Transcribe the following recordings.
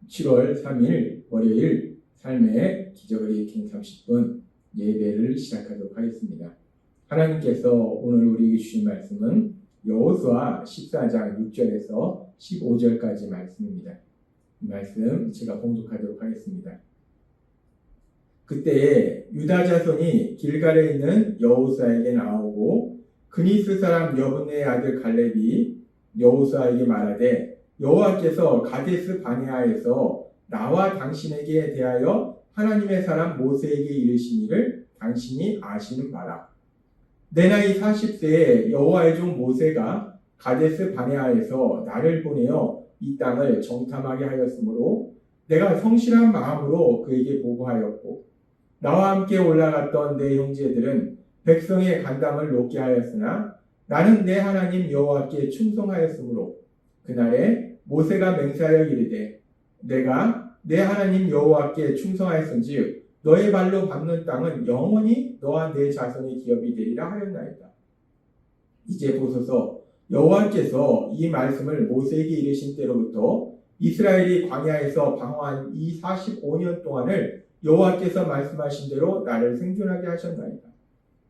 7월 3일 월요일 삶의 기적을 일으킨 30분 예배를 시작하도록 하겠습니다. 하나님께서 오늘 우리에게 주신 말씀은 여호수아 14장 6절에서 15절까지 말씀입니다. 이 말씀 제가 봉독하도록 하겠습니다. 그때에 유다 자손이 길갈에 있는 여호수아에게 나오고 그니스 사람 여분의 아들 갈렙이 여호수아에게 말하되 여호와께서 가데스 바네아에서 나와 당신에게 대하여 하나님의 사람 모세에게 이르시니를 당신이 아시는 바라. 내 나이 40세에 여호와의 종 모세가 가데스 바네아에서 나를 보내어 이 땅을 정탐하게 하였으므로 내가 성실한 마음으로 그에게 보고하였고 나와 함께 올라갔던 내 형제들은 백성의 간담을 높게 하였으나 나는 내 하나님 여호와께 충성하였으므로 그날에 모세가 맹세하여 이르되 내가 내 하나님 여호와께 충성하였은즉 너의 발로 밟는 땅은 영원히 너와 내 자손의 기업이 되리라 하였나이다. 이제 보소서 여호와께서 이 말씀을 모세에게 이르신 때로부터 이스라엘이 광야에서 방황한 이 45년 동안을 여호와께서 말씀하신 대로 나를 생존하게 하셨나이다.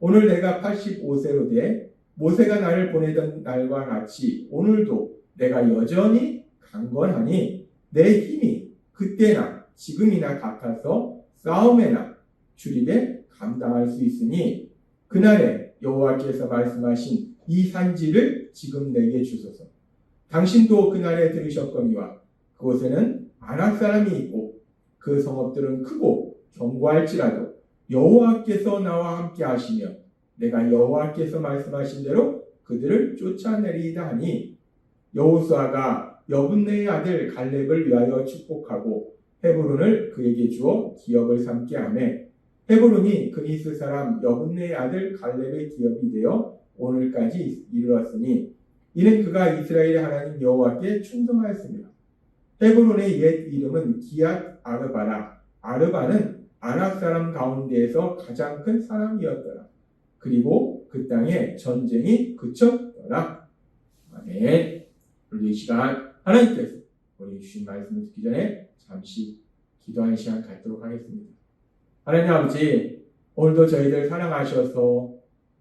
오늘 내가 85세로 돼 모세가 나를 보내던 날과 같이 오늘도 내가 여전히 강건하니 내 힘이 그때나 지금이나 같아서 싸움에나 출입에 감당할 수 있으니 그날에 여호와께서 말씀하신 이 산지를 지금 내게 주소서. 당신도 그날에 들으셨거니와 그곳에는 아낙 사람이 있고 그 성읍들은 크고 견고할지라도 여호와께서 나와 함께 하시며 내가 여호와께서 말씀하신 대로 그들을 쫓아내리이다 하니 여호수아가 여분네의 아들 갈렙을 위하여 축복하고 헤브론을 그에게 주어 기업을 삼게 하매 헤브론이 그니스 사람 여분네의 아들 갈렙의 기업이 되어 오늘까지 이르렀으니 이는 그가 이스라엘의 하나님 여호와께 충성하였습니다. 헤브론의 옛 이름은 기앗 아르바라. 아르바는 아낙 사람 가운데에서 가장 큰 사람이었더라. 그리고 그 땅에 전쟁이 그쳤더라. 아멘. 오늘 이 시간 하나님께서 우리 주신 말씀을 듣기 전에 잠시 기도하는 시간 갖도록 하겠습니다. 하나님 아버지, 오늘도 저희를 사랑하셔서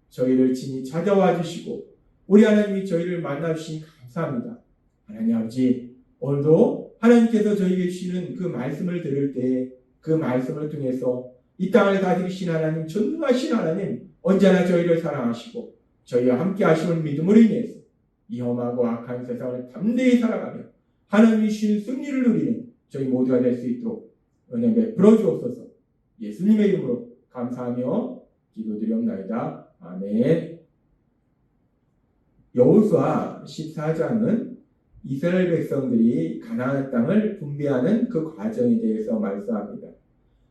저희를 친히 찾아와 주시고 우리 하나님이 저희를 만나 주시니 감사합니다. 하나님 아버지, 오늘도 하나님께서 저희에게 주시는 그 말씀을 들을 때 그 말씀을 통해서 이 땅을 다스리신 하나님, 전능하신 하나님, 언제나 저희를 사랑하시고 저희와 함께 하심을 믿음으로 인해서 이 험하고 악한 세상을 담대히 살아가며 하나님이 주신 승리를 누리는 저희 모두가 될 수 있도록 은혜 베풀어 주옵소서. 예수님의 이름으로 감사하며 기도드리옵나이다. 아멘. 여호수아 14장은 이스라엘 백성들이 가나안 땅을 분배하는 그 과정에 대해서 말씀합니다.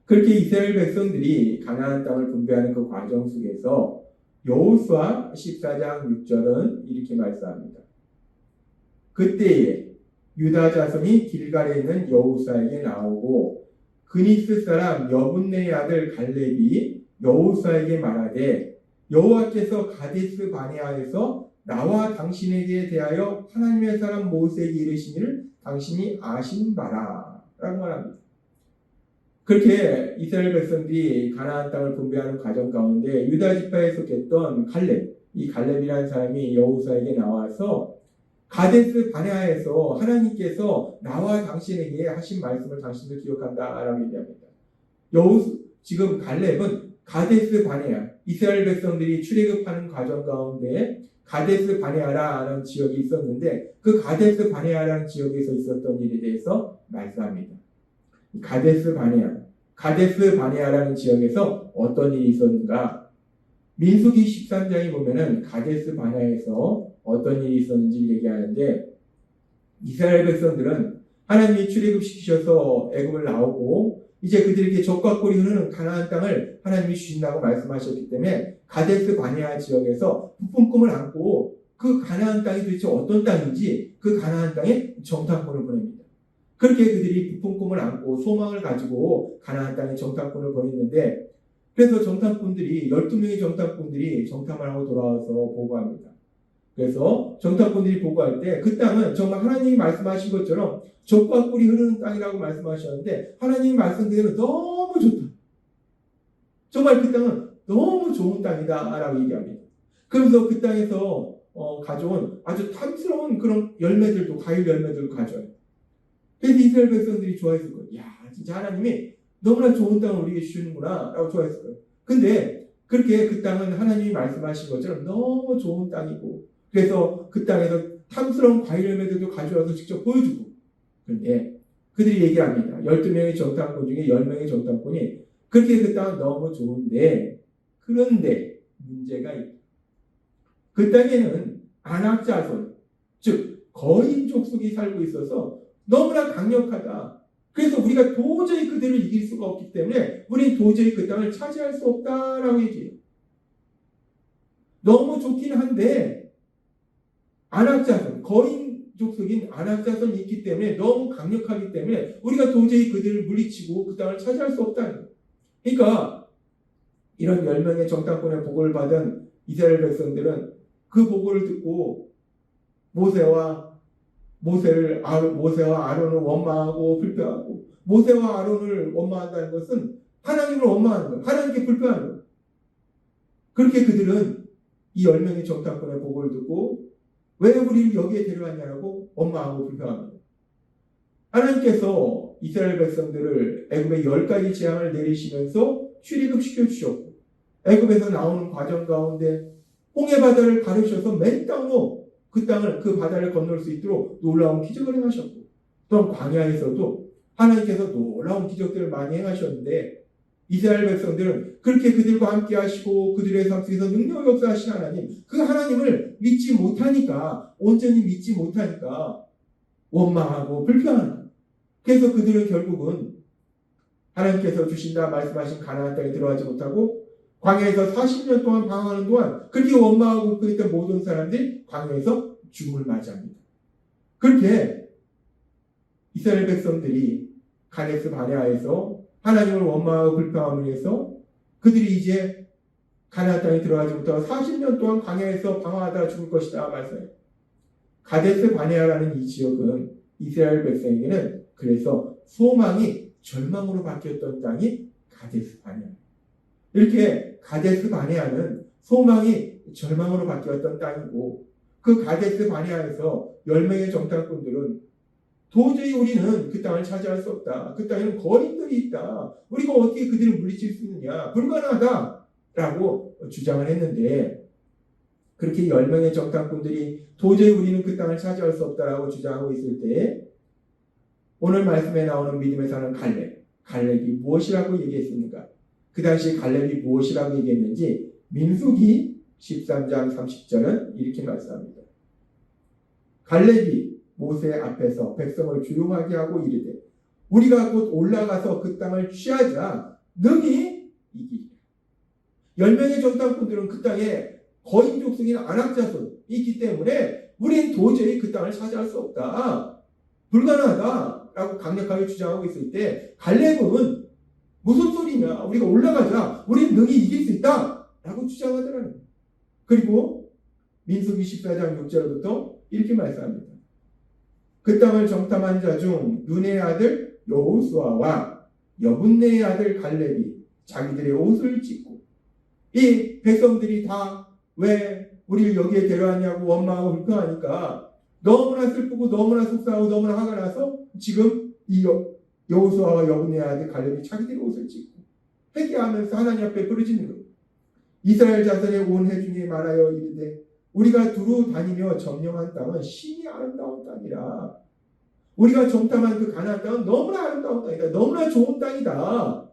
그렇게 이스라엘 백성들이 가나안 땅을 분배하는 그 과정 속에서 여호수아 14장 6절은 이렇게 말씀합니다. 그때에 유다 자손이 길갈에 있는 여호수아에게 나오고 그니스 사람 여분네의 아들 갈렙이 여호수아에게 말하되 여호와께서 가데스 바네아에서 나와 당신에게 대하여 하나님의 사람 모세에게 이르시니를 당신이 아신 바라 라고 말합니다. 그렇게 이스라엘 백성들이 가나안 땅을 분배하는 과정 가운데 유다 지파에 속했던 갈렙, 이 갈렙이라는 사람이 여호수아에게 나와서 가데스 바네아에서 하나님께서 나와 당신에게 하신 말씀을 당신도 기억한다 라고 얘기합니다. 지금 갈렙은 가데스 바네아, 이스라엘 백성들이 출애굽하는 과정 가운데 가데스 바네아라는 지역이 있었는데 그 가데스 바네아라는 지역에서 있었던 일에 대해서 말씀합니다. 가데스 바네아라는 지역에서 어떤 일이 있었는가? 민수기 13장에 보면은 가데스 바네아에서 어떤 일이 있었는지 얘기하는데 이스라엘 백성들은 하나님이 출애굽시키셔서 애굽을 나오고 이제 그들에게 적과 꿀이 흐르는 가나안 땅을 하나님이 주신다고 말씀하셨기 때문에 가데스 바네아 지역에서 부푼 꿈을 안고 그 가나안 땅이 도대체 어떤 땅인지 그 가나안 땅에 정탐꾼을 보냅니다. 그렇게 그들이 부푼 꿈을 안고 소망을 가지고 가나안 땅에 정탐꾼을 보냈는데 그래서 12명의 정탐꾼들이 정탐을 하고 돌아와서 보고합니다. 그래서 정탐꾼들이 보고할 때 그 땅은 정말 하나님이 말씀하신 것처럼 젖과 꿀이 흐르는 땅이라고 말씀하셨는데 하나님이 말씀 그대로 너무 좋다. 정말 그 땅은 너무 좋은 땅이다 라고 얘기합니다. 그래서 그 땅에서 가져온 아주 탐스러운 그런 열매들도 과일 열매들도 가져와요. 그래서 이스라엘 백성들이 좋아했을 거예요. 야 진짜 하나님이 너무나 좋은 땅을 우리에게 주시는구나 라고 좋아했을 거예요. 근데 그렇게 그 땅은 하나님이 말씀하신 것처럼 너무 좋은 땅이고 그래서 그 땅에서 탐스러운 과일 열매들도 가져와서 직접 보여주고 그런데 그들이 얘기합니다. 12명의 정탐꾼 중에 10명의 정탐꾼이 그렇게 그 땅은 너무 좋은데 그런데 문제가 있다. 그 땅에는 아낙 자손 즉 거인 족속이 살고 있어서 너무나 강력하다. 그래서 우리가 도저히 그들을 이길 수가 없기 때문에 우리는 도저히 그 땅을 차지할 수 없다라고 얘기해요. 너무 좋긴 한데 아낙자손, 거인 족속인 아낙자손이 있기 때문에 너무 강력하기 때문에 우리가 도저히 그들을 물리치고 그 땅을 차지할 수 없다는 거예요. 그러니까 이런 10명의 정탐꾼의 보고를 받은 이스라엘 백성들은 그 보고를 듣고 모세와 아론을 원망하고 불평하고 모세와 아론을 원망한다는 것은 하나님을 원망하는 거예요. 하나님께 불평하는 거예요. 그렇게 그들은 이 10명의 정탐꾼의 보고를 듣고 왜 우리를 여기에 데려왔냐고 원망하고 불평합니다. 하나님께서 이스라엘 백성들을 애굽의 10가지 재앙을 내리시면서 출애굽시켜 주셨고 애굽에서 나오는 과정 가운데 홍해 바다를 가르셔서 맨 땅으로 그 바다를 건널 수 있도록 놀라운 기적을 행하셨고 또한 광야에서도 하나님께서 놀라운 기적들을 많이 행하셨는데 이스라엘 백성들은 그렇게 그들과 함께 하시고 그들의 삶 속에서 능력 역사하신 하나님 그 하나님을 믿지 못하니까 온전히 믿지 못하니까 원망하고 불평하는 그래서 그들은 결국은 하나님께서 주신다 말씀하신 가나안 땅에 들어가지 못하고 광야에서 40년 동안 방황하는 동안 그렇게 원망하고 그랬던 모든 사람들이 광야에서 죽음을 맞이합니다. 그렇게 이스라엘 백성들이 가데스 바네아에서 하나님을 원망하고 불평함으로 해서 그들이 이제 가나안 땅에 들어가지 못하고 40년 동안 광야에서 방황하다가 죽을 것이다 말씀해요. 가데스 바네아라는 이 지역은 이스라엘 백성에게는 그래서 소망이 절망으로 바뀌었던 땅이 가데스 바네아. 이렇게 가데스 바네아는 소망이 절망으로 바뀌었던 땅이고 그 가데스 바네아에서 10명의 정탐꾼들은 도저히 우리는 그 땅을 차지할 수 없다. 그 땅에는 거인들이 있다. 우리가 어떻게 그들을 물리칠 수 있느냐. 불가능하다라고 주장을 했는데 그렇게 10명의 정탐꾼들이 도저히 우리는 그 땅을 차지할 수 없다라고 주장하고 있을 때 오늘 말씀에 나오는 믿음에 사는 갈렙이 무엇이라고 얘기했습니까? 그 당시 갈렙이 무엇이라고 얘기했는지 민수기 13장 30절은 이렇게 말씀합니다. 갈렙이 모세 앞에서 백성을 조용하게 하고 이르되 우리가 곧 올라가서 그 땅을 취하자 능히 이기리라. 10명의 정탐꾼들은 그 땅에 거인 족속인 아낙 자손이 있기 때문에 우리는 도저히 그 땅을 차지할 수 없다. 불가능하다라고 강력하게 주장하고 있을 때 갈렙은 무슨 소리냐? 우리가 올라가자. 우리는 능히 이길 수 있다. 라고 주장하더라는 거예요. 그리고 민수기 14장 6절부터 이렇게 말씀합니다. 그 땅을 정탐한 자 중 눈의 아들 여호수아와 여분네의 아들 갈렙이 자기들의 옷을 찢고 이 백성들이 다 왜 우리를 여기에 데려왔냐고 원망하고 불평하니까 너무나 슬프고 너무나 속상하고 너무나 화가 나서 지금 이 여호수아와 여분네의 아들 갈렙이 자기들의 옷을 찢고 회개하면서 하나님 앞에 부르짖는 것. 이스라엘 자손의 온 회중이 말하여 이르되 우리가 두루 다니며 점령한 땅은 신이 아름다운 땅이라. 우리가 정탐한 그 가나안 땅은 너무나 아름다운 땅이다. 너무나 좋은 땅이다.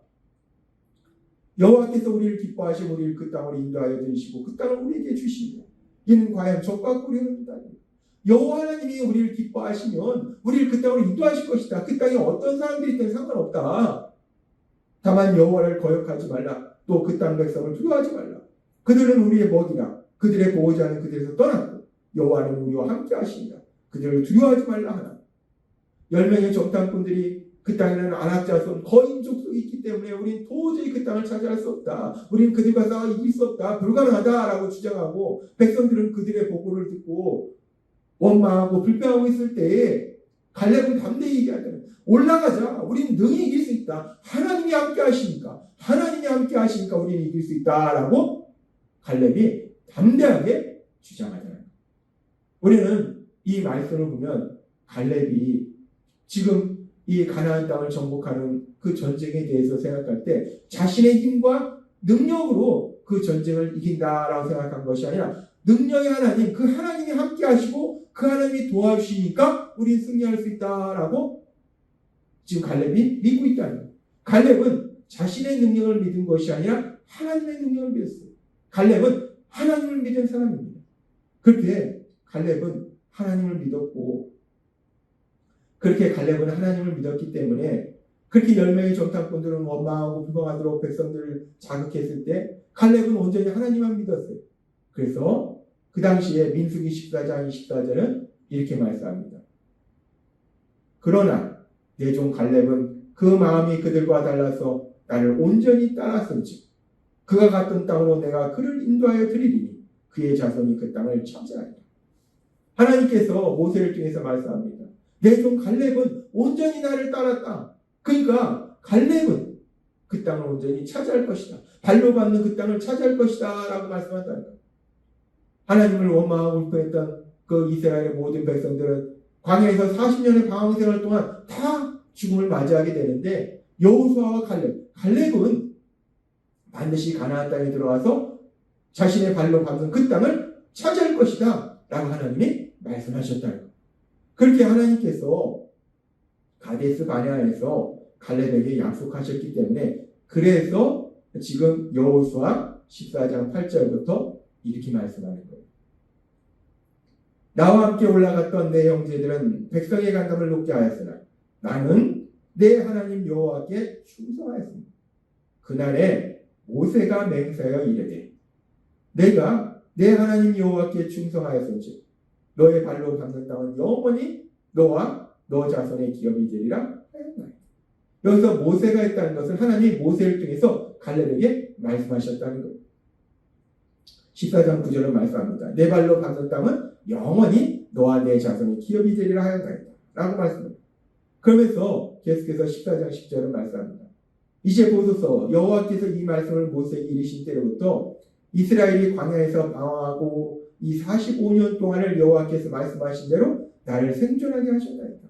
여호와께서 우리를 기뻐하시고 우리를 그 땅으로 인도하여 들이시고 그 땅을 우리에게 주시며 이는 과연 젖과 꿀이 흐르는 땅이다. 여호와 하나님이 우리를 기뻐하시면 우리를 그 땅으로 인도하실 것이다. 그 땅에 어떤 사람들이 있든 상관없다. 다만 여호와를 거역하지 말라. 또 그 땅 백성을 두려워하지 말라. 그들은 우리의 먹이라. 그들의 보호자는 그들에서 떠났고 여호와는 우리와 함께 하시니라. 그들을 두려워하지 말라 하나. 10명의 정탐꾼들이 그 땅에는 안악자손 거인 족속이 있기 때문에 우린 도저히 그 땅을 차지할 수 없다. 우린 그들과 싸워 이길 수 없다. 불가능하다라고 주장하고 백성들은 그들의 보고를 듣고 원망하고 불평하고 있을 때에 갈렙은 담대히 얘기하잖아요. 올라가자. 우린 능히 이길 수 있다. 하나님이 함께 하시니까. 하나님이 함께 하시니까 우리는 이길 수 있다라고 갈렙이 담대하게 주장하잖아요. 우리는 이 말씀을 보면 갈렙이 지금 이 가나안 땅을 정복하는 그 전쟁에 대해서 생각할 때 자신의 힘과 능력으로 그 전쟁을 이긴다라고 생각한 것이 아니라 능력의 하나님, 그 하나님이 함께 하시고 그 하나님이 도와주시니까 우리는 승리할 수 있다라고 지금 갈렙이 믿고 있다는 거예요. 갈렙은 자신의 능력을 믿은 것이 아니라 하나님의 능력을 믿었어요. 갈렙은 하나님을 믿은 사람입니다. 그렇게 갈렙은 하나님을 믿었고 그렇게 갈렙은 하나님을 믿었기 때문에 그렇게 10명의 정탐꾼들은 원망하고 불평하도록 백성들을 자극했을 때 갈렙은 온전히 하나님만 믿었어요. 그래서 그 당시에 민수기 14장 24절은 이렇게 말씀합니다. 그러나 내 종 갈렙은 그 마음이 그들과 달라서 나를 온전히 따랐은즉 그가 갔던 땅으로 내가 그를 인도하여 드리리니 그의 자손이 그 땅을 차지하리라. 하나님께서 모세를 통해서 말씀합니다. 내 종 갈렙은 온전히 나를 따랐다. 그러니까 갈렙은 그 땅을 온전히 차지할 것이다. 발로 밟는 그 땅을 차지할 것이다 라고 말씀한다는 거예요. 하나님을 원망하고 불평했던 그 이스라엘의 모든 백성들은 광야에서 40년의 방황생활 동안 다 죽음을 맞이하게 되는데 여호수아와 갈렙은 반드시 가나안 땅에 들어와서 자신의 발로 밟는 그 땅을 차지할 것이다 라고 하나님이 말씀하셨다는 거예요. 그렇게 하나님께서 가데스 바네아에서 갈렙에게 약속하셨기 때문에 그래서 지금 여호수아 14장 8절부터 이렇게 말씀하는 거예요. 나와 함께 올라갔던 내 형제들은 백성의 간담을 높게 하였으나 나는 내 하나님 여호와께 충성하였습니다. 그날에 모세가 맹세하여 이르되 내가 내 하나님 여호와께 충성하였은즉 너의 발로 밟는 땅은 영원히 너와 너 자손의 기업이 되리라 하였나이다. 여기서 모세가 했다는 것은 하나님이 모세를 통해서 갈렙에게 말씀하셨다는 거예요. 14장 9절은 말씀합니다. 내 발로 밟는 땅은 영원히 너와 내 자손의 기업이 되리라 하였나이다 라고 말씀합니다. 그러면서 계속해서 14장 10절은 말씀합니다. 이제 보소서 여호와께서 이 말씀을 모세에게 이르신 때로부터 이스라엘이 광야에서 방황하고 이 45년 동안을 여호와께서 말씀하신 대로 나를 생존하게 하셨나이다.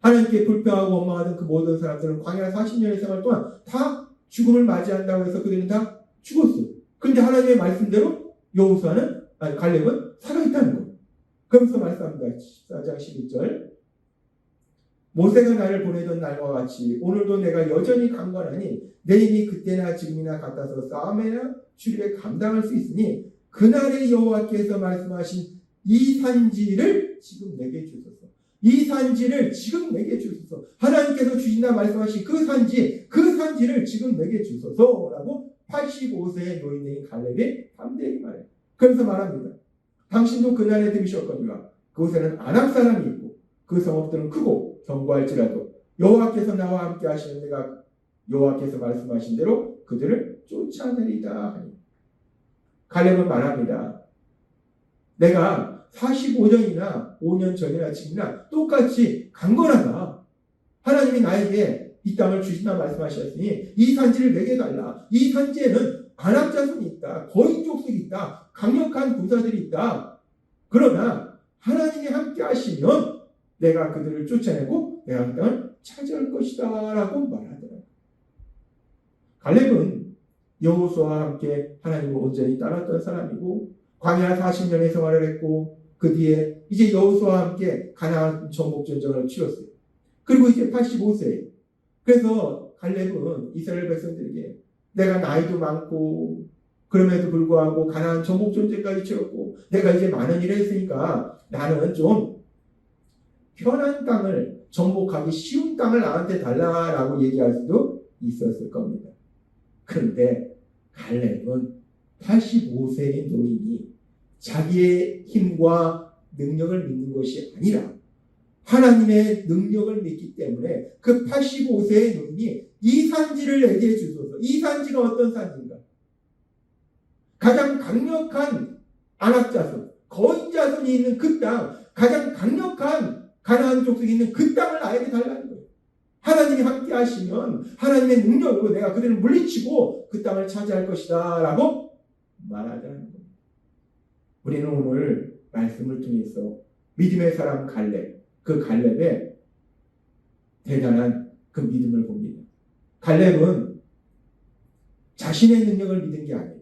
하나님께 불평하고 원망하던 그 모든 사람들은 광야 40년의 생활 동안 다 죽음을 맞이한다고 해서 그들은 다 죽었어요. 그런데 하나님의 말씀대로 갈렙은 살아있다는 거예요. 그러면서 말씀합니다. 14장 11절 모세가 나를 보내던 날과 같이 오늘도 내가 여전히 강건하니 내 힘이 그때나 지금이나 같아서 싸움이나 출입에 감당할 수 있으니 그날의 여호와께서 말씀하신 이 산지를 지금 내게 주소서. 이 산지를 지금 내게 주소서. 하나님께서 주신다 말씀하신 그 산지를 지금 내게 주소서라고 85세의 노인인 갈렙이 담대히 말해요. 그래서 말합니다. 당신도 그날에 들으셨거니와 그곳에는 아낙 사람이 있고 그 성읍들은 크고 견고할지라도 여호와께서 나와 함께 하시는 내가 여호와께서 말씀하신 대로 그들을 쫓아내리다 하니 갈렙은 말합니다. 내가 45년이나 5년 전이나 지금이나 똑같이 강건하다. 하나님이 나에게 이 땅을 주신다 말씀하셨으니 이 산지를 내게 달라. 이 산지에는 아낙 자손이 있다. 거인 족속이 있다. 강력한 군사들이 있다. 그러나 하나님이 함께 하시면 내가 그들을 쫓아내고 내가 그 땅을 차지할 것이다 라고 말하더라고요. 갈렙은 여호수아와 함께 하나님을 온전히 따랐던 사람이고 광야 40년의 생활을 했고 그 뒤에 이제 여호수아와 함께 가나안 정복전쟁을 치렀어요. 그리고 이제 85세. 그래서 갈렙은 이스라엘 백성들에게 내가 나이도 많고 그럼에도 불구하고 가나안 정복전쟁까지 치렀고 내가 이제 많은 일을 했으니까 나는 좀 편한 땅을 정복하기 쉬운 땅을 나한테 달라라고 얘기할 수도 있었을 겁니다. 그런데 갈렙은 85세의 노인이 자기의 힘과 능력을 믿는 것이 아니라 하나님의 능력을 믿기 때문에 그 85세의 노인이 이 산지를 내게 주소서. 이 산지가 어떤 산지인가? 가장 강력한 안악자손, 거인자손이 있는 그 땅, 가장 강력한 가나안 족속이 있는 그 땅을 나에게 달라는 거예요. 하나님이 함께 하시면 하나님의 능력으로 내가 그들을 물리치고 그 땅을 차지할 것이다 라고 말하자는 겁니다. 우리는 오늘 말씀을 통해서 믿음의 사람 갈렙, 그 갈렙의 대단한 그 믿음을 봅니다. 갈렙은 자신의 능력을 믿은 게 아니에요.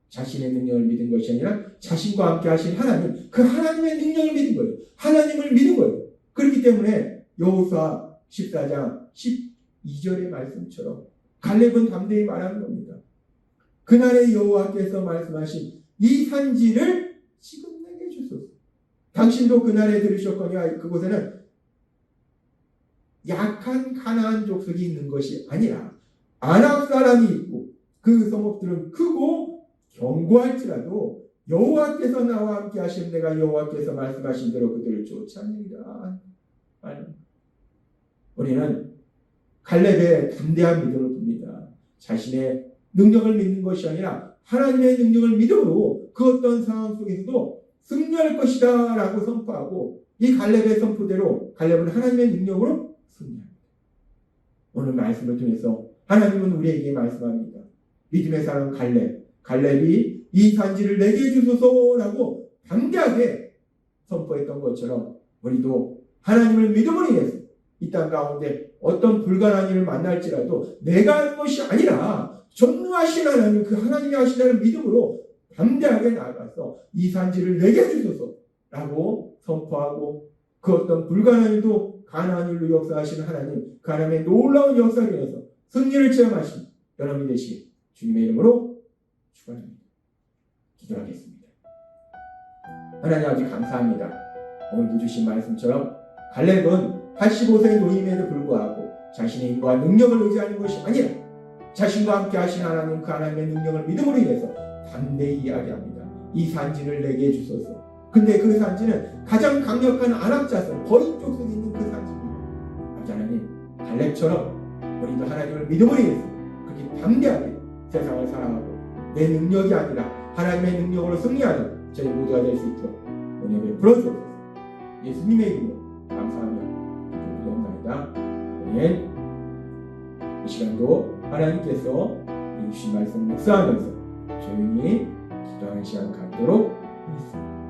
자신의 능력을 믿은 것이 아니라 자신과 함께 하신 하나님, 그 하나님의 능력을 믿은 거예요. 하나님을 믿은 거예요. 그렇기 때문에 여호수아 14장 12절의 말씀처럼 갈렙은 담대히 말하는 겁니다. 그날의 여호와께서 말씀하신 이 산지를 지금 내게 주소서. 당신도 그날에 들으셨거니와 그곳에는 약한 가나안 족속이 있는 것이 아니라 아낙 사람이 있고 그 성읍들은 크고 견고할지라도 여호와께서 나와 함께 하시면 내가 여호와께서 말씀하신 대로 그들을 쫓아내리라. 우리는 갈렙의 담대한 믿음을 봅니다. 자신의 능력을 믿는 것이 아니라 하나님의 능력을 믿음으로 그 어떤 상황 속에서도 승리할 것이다 라고 선포하고 이 갈렙의 선포대로 갈렙은 하나님의 능력으로 승리합니다. 오늘 말씀을 통해서 하나님은 우리에게 말씀합니다. 믿음의 사람 갈렙이 이 산지를 내게 주소서라고 담대하게 선포했던 것처럼 우리도 하나님을 믿음으로 인해서 이 땅 가운데 어떤 불가능한 일을 만날지라도 내가 하는 것이 아니라 전능하신 하나님, 그 하나님이 하신다는 믿음으로 담대하게 나아가서 이 산지를 내게 주소서라고 선포하고 그 어떤 불가능한 일도 가능한 일로 역사하시는 하나님, 그 하나님의 놀라운 역사를 인해서 승리를 체험하신 여러분이 되시길 주님의 이름으로 축원합니다. 기도하겠습니다. 하나님 아버지 감사합니다. 오늘도 주신 말씀처럼 갈렙은 85세의 노임에도 불구하고 자신의 힘과 능력을 의지하는 것이 아니라 자신과 함께 하신 하나님, 그 하나님의 능력을 믿음으로 인해서 담대히 이야기합니다. 이 산지를 내게 주소서. 근데 그 산지는 가장 강력한 안악자손, 거인 족속이 있는 그 산지입니다. 아버지 하나님, 갈렙처럼 우리도 하나님을 믿음으로 인해서 그렇게 담대하게 세상을 살아가고 내 능력이 아니라 하나님의 능력으로 승리하는 저희 모두가 될 수 있도록 은혜 베풀어 주옵소서. 예수님의 이름으로 감사하며 기도합니다. 아멘. 이 시간도 하나님께서 주신 말씀 묵상하면서 조용히 기도하는 시간 갖도록 하겠습니다.